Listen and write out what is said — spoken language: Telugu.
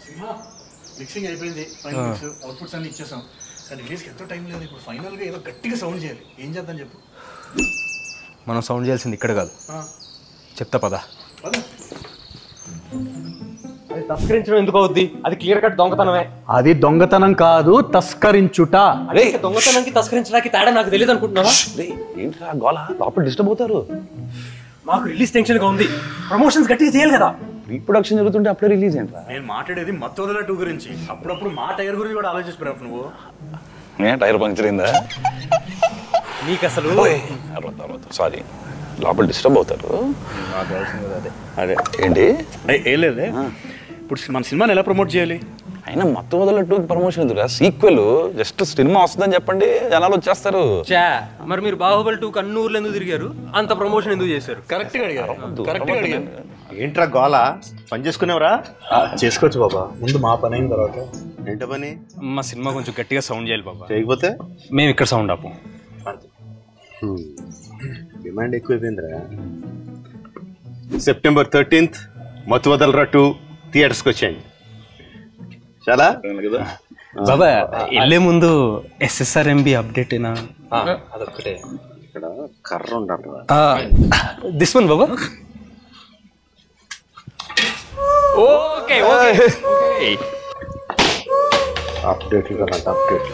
సినిమా మిక్సింగ్ అయిపోయింది, ఫైనల్ మిక్స్ అవుట్పుట్స్ అన్ని ఇచ్చేసాం. కానీ రిలీజ్కి ఎంతో టైం లేదు. ఇప్పుడు ఫైనల్గా ఏదో గట్టిగా సౌండ్ చేయాలి. ఏం చేద్దాం చెప్పు? మనం సౌండ్ చేయాల్సింది ఇక్కడ కాదు, చెప్తా పదా. అది తస్కరించడం ఎందుకు అవుద్ది? అది క్లియర్ కట్ దొంగతనమే. అది దొంగతనం కాదు, తస్కరించుట. అదే దొంగతనానికి తస్కరించడానికి తేడా నాకు తెలియదు అనుకుంటున్నావా? ఏంట్రా గోలా, లోపల డిస్టర్బ్ అవుతారు. మాకు రిలీజ్ టెన్షన్గా ఉంది, ప్రమోషన్స్ గట్టిగా చేయాలి కదా. రీప్రొడక్షన్ జరుగుతుంటే అప్పుడే రిలీజ్ ఏంట్రా? నేను మాట్లాడేది మత్తోదల 2 గురించి. అప్పుడప్పుడు మా టైర్ గురించి కూడా ఆలోచిస్తున్నావు నువ్వు. టైర్ పంక్చర్ అయిందా? నీకు అసలు సారీ, లోపల డిస్టర్బ్ అవుతారు. అదే ఏంటి ఏం లేదే. ఇప్పుడు మన సినిమాని ఎలా ప్రమోట్ చేయాలి? అయినా మొత్తం వదలట్టు ప్రమోషన్ ఎందుకు? సీక్వెల్ జస్ట్ సినిమా వస్తుందని చెప్పండి, జనాలు వచ్చేస్తారు. మరి మీరు బాహుబలి 2 కన్నూర్లు ఎందుకు తిరిగారు? అంత ప్రమోషన్ ఎందుకు చేశారు? కరెక్ట్గా అడిగారు. కరెక్ట్గా అడిగారు. ఏంట్రా గోలా, పని చేసుకునేవరా? చేసుకోవచ్చు బాబా, ముందు మా పని అయిన తర్వాత. ఏంట పని? మా సినిమా కొంచెం గట్టిగా సౌండ్ చేయాలి బాబా. చేయకపోతే మేము ఇక్కడ సౌండ్ ఆపు. డిమాండ్ ఎక్కువైపోయిందిరా. September 13th మత్తు వదలరా 2 థియేటర్స్కి వచ్చాయండి. చాలా కదా బాబా. వెళ్ళే ముందు SSRMB అప్డేట్ ఏనా? అదొక్కటే. ఇక్కడ కర్ర ఉండాలి. This one Baba. Okay update update